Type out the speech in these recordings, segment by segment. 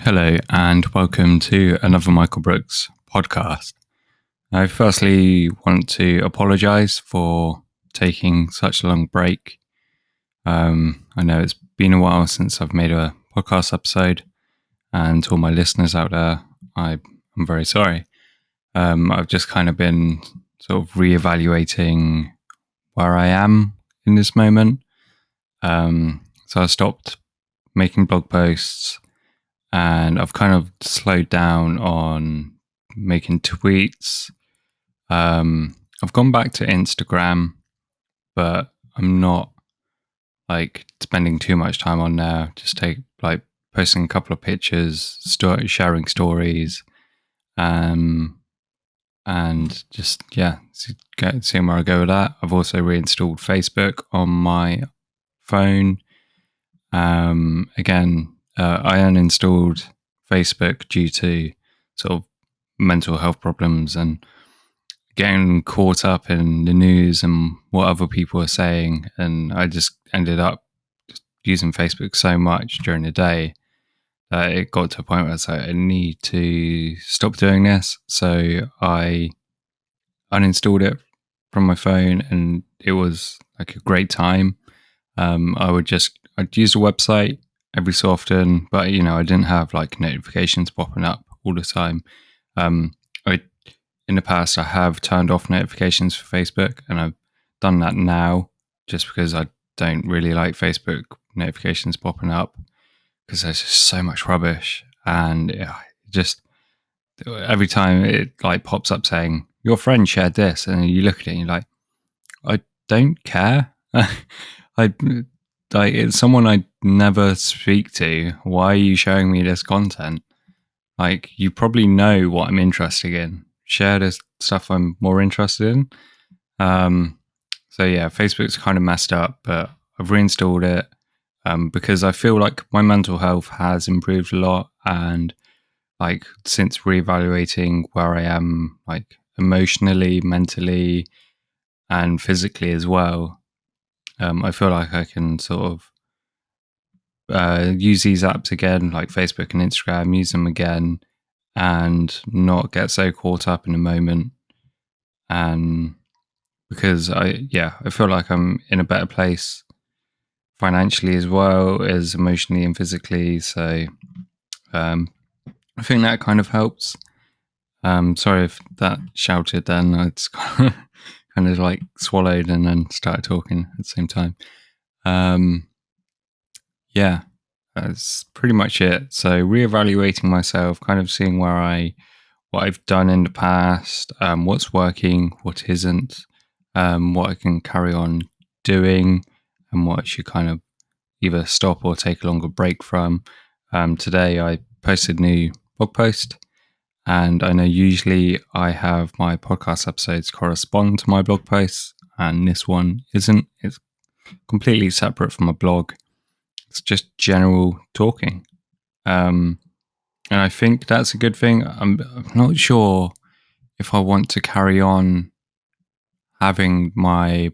Hello and welcome to another Michael Brooks podcast. I firstly want to apologise for taking such a long break. I know it's been a while since I've made a podcast episode, and to all my listeners out there, I'm very sorry. I've just kind of been sort of reevaluating where I am in this moment. So I stopped making blog posts, and I've kind of slowed down on making tweets. I've gone back to Instagram, but I'm not like spending too much time on there. Just posting a couple of pictures, sharing stories, and just seeing where I go with that. I've also reinstalled Facebook on my phone. I uninstalled Facebook due to sort of mental health problems and getting caught up in the news and what other people are saying. And I just ended up using Facebook so much during the day that it got to a point where I was like, I need to stop doing this. So I uninstalled it from my phone, and it was like a great time. I'd use the website every so often, but I didn't have like notifications popping up all the time. In the past, I have turned off notifications for Facebook, and I've done that now just because I don't really like Facebook notifications popping up because there's just so much rubbish, and just every time it like pops up saying your friend shared this, and you look at it and you're like, I don't care. It's someone I never speak to. Why are you showing me this content? Like, you probably know what I'm interested in. Share the stuff I'm more interested in. So yeah, Facebook's kind of messed up, but I've reinstalled it because I feel like my mental health has improved a lot, and like since reevaluating where I am, like emotionally, mentally, and physically as well, I feel like I can sort of use these apps again, like Facebook and Instagram, use them again and not get so caught up in the moment. And because I feel like I'm in a better place financially as well as emotionally and physically. So I think that kind of helps. Sorry if that shouted then. It's kind of like swallowed and then started talking at the same time. Yeah, that's pretty much it. So reevaluating myself, kind of seeing what I've done in the past, what's working, what isn't, what I can carry on doing, and what I should kind of either stop or take a longer break from. Today I posted a new blog post, and I know usually I have my podcast episodes correspond to my blog posts, and this one isn't. It's completely separate from a blog. It's just general talking. And I think that's a good thing. I'm not sure if I want to carry on having my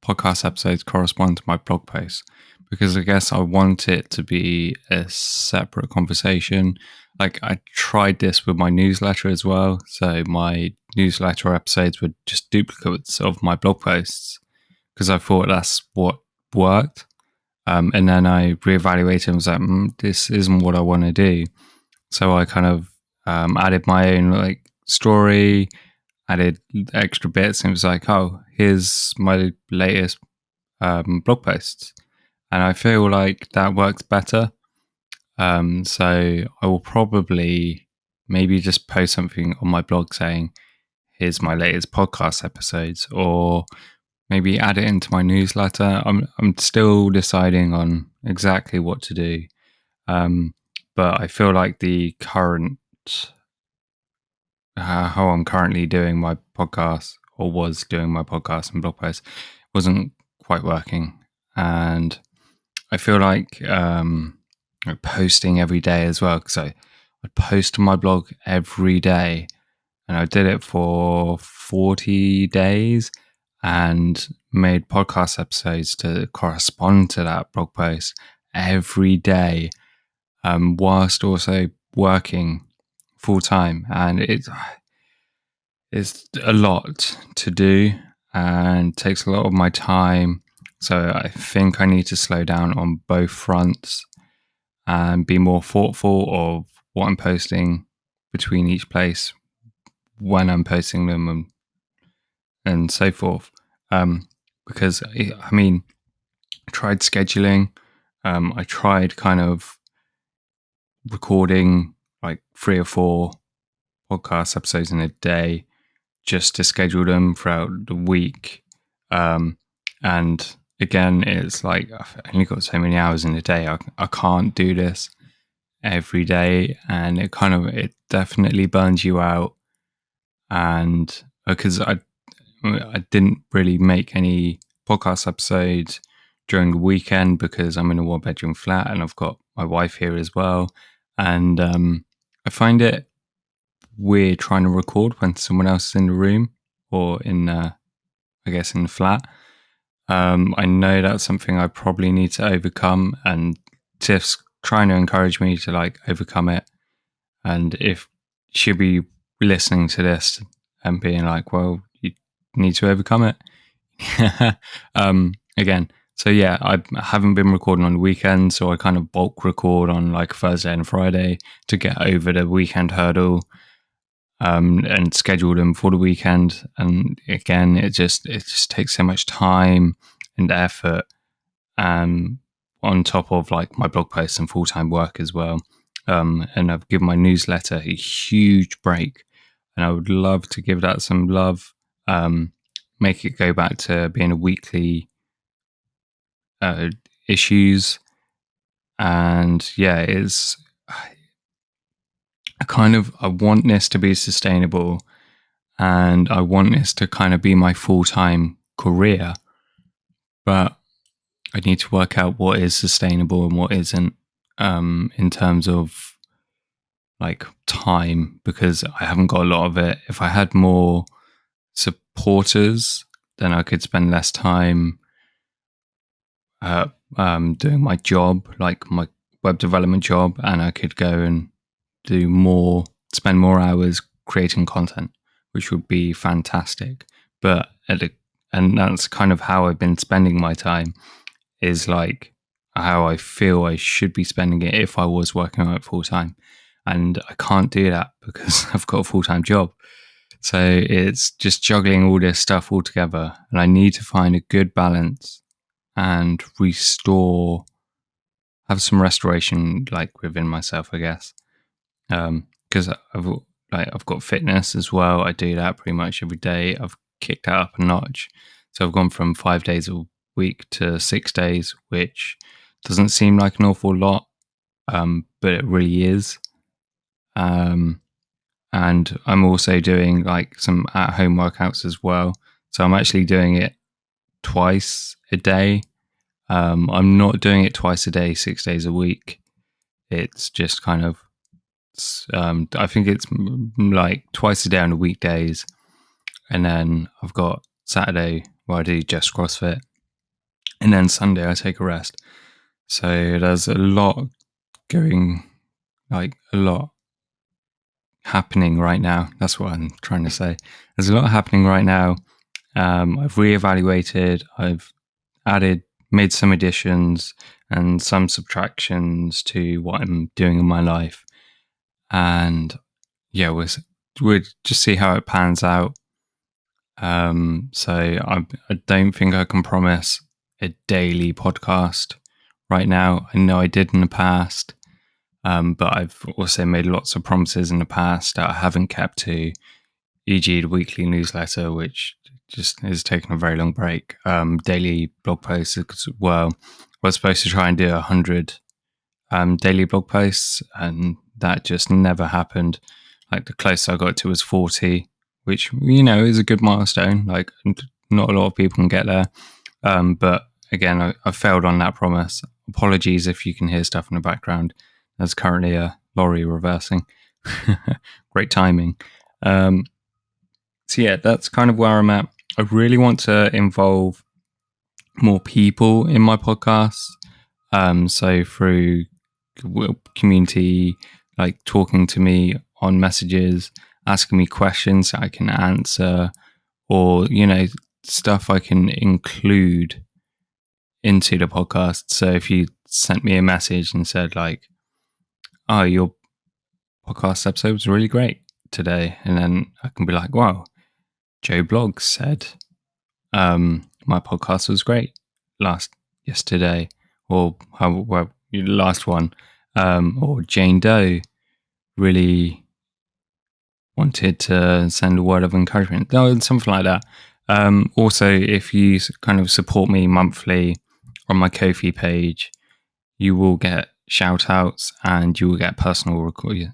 podcast episodes correspond to my blog posts, because I guess I want it to be a separate conversation. Like, I tried this with my newsletter as well. So my newsletter episodes were just duplicates of my blog posts because I thought that's what worked. And then I reevaluated and was like, this isn't what I want to do. So I kind of added my own like story, added extra bits, and it was like, oh, here's my latest blog posts. And I feel like that works better. So I will probably maybe just post something on my blog saying, here's my latest podcast episodes, or maybe add it into my newsletter. I'm still deciding on exactly what to do. But I feel like the current, how I'm currently doing my podcast, or was doing my podcast and blog posts, wasn't quite working. And I feel like posting every day as well, because I'd post on my blog every day, and I did it for 40 days and made podcast episodes to correspond to that blog post every day. whilst also working full time, and it's a lot to do and takes a lot of my time. So I think I need to slow down on both fronts and be more thoughtful of what I'm posting between each place, when I'm posting them, and so forth. Because I mean, I tried scheduling. I tried kind of recording like 3 or 4 podcast episodes in a day just to schedule them throughout the week. And again, it's like I've only got so many hours in a day. I can't do this every day, and it definitely burns you out. And because I didn't really make any podcast episodes during the weekend because I'm in a 1-bedroom flat and I've got my wife here as well. And I find it weird trying to record when someone else is in the room or in, I guess, in the flat. I know that's something I probably need to overcome, and Tiff's trying to encourage me to like overcome it. And if she'll be listening to this and being like, well, you need to overcome it. Again, so yeah, I haven't been recording on the weekend, so I kind of bulk record on like Thursday and Friday to get over the weekend hurdle, and schedule them for the weekend. And again, it just takes so much time and effort, on top of like my blog posts and full-time work as well. And I've given my newsletter a huge break, and I would love to give that some love, make it go back to being a weekly issues. And yeah, it's I want this to be sustainable, and I want this to kind of be my full-time career, but I need to work out what is sustainable and what isn't, in terms of like time, because I haven't got a lot of it. If I had more supporters, then I could spend less time doing my job, like my web development job, and I could go and spend more hours creating content, which would be fantastic. But and that's kind of how I've been spending my time, is like how I feel I should be spending it if I was working on it full time. And I can't do that because I've got a full-time job. So it's just juggling all this stuff all together. And I need to find a good balance and have some restoration like within myself, I guess. Because I've got fitness as well. I do that pretty much every day. I've kicked that up a notch. So I've gone from 5 days a week to 6 days, which doesn't seem like an awful lot, but it really is. And I'm also doing like some at-home workouts as well. So I'm actually doing it twice a day. I'm not doing it twice a day, 6 days a week. It's just kind of, I think it's like twice a day on the weekdays. And then I've got Saturday where I do just CrossFit. And then Sunday I take a rest. So there's a lot happening right now. That's what I'm trying to say. There's a lot happening right now. I've reevaluated. I've made some additions and some subtractions to what I'm doing in my life. And yeah, we'll just see how it pans out. So I don't think I can promise a daily podcast right now. I know I did in the past. But I've also made lots of promises in the past that I haven't kept to, e.g. the weekly newsletter, which just is taking a very long break. Daily blog posts as well. I was supposed to try and do 100 daily blog posts, and that just never happened. Like the closest I got to was 40, which, is a good milestone. Like not a lot of people can get there. But again, I failed on that promise. Apologies if you can hear stuff in the background. There's currently a lorry reversing. Great timing. So yeah, that's kind of where I'm at. I really want to involve more people in my podcast. So through community, like talking to me on messages, asking me questions I can answer, or, stuff I can include into the podcast. So if you sent me a message and said like, "Oh, your podcast episode was really great today," and then I can be like, "Wow, Joe Bloggs said my podcast was great yesterday," or last one, or Jane Doe really wanted to send a word of encouragement, something like that. Also, if you kind of support me monthly on my Ko-fi page, you will get shout outs and you will get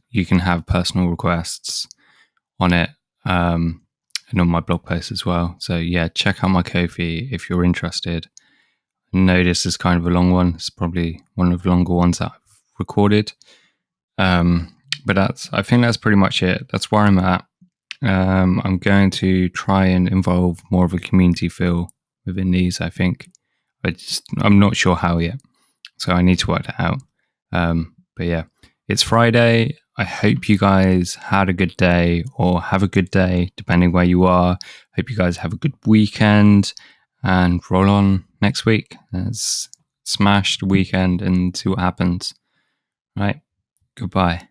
you can have personal requests on it, and on my blog post as well. So yeah, check out my Ko-fi if you're interested. I know this is kind of a long one. It's probably one of the longer ones that I've recorded. But I think that's pretty much it. That's where I'm at. I'm going to try and involve more of a community feel within these, I think. I'm not sure how yet. So I need to work that out. But yeah, it's Friday. I hope you guys had a good day or have a good day, depending where you are. Hope you guys have a good weekend and roll on next week. Let's smash the weekend and see what happens. Right. Goodbye.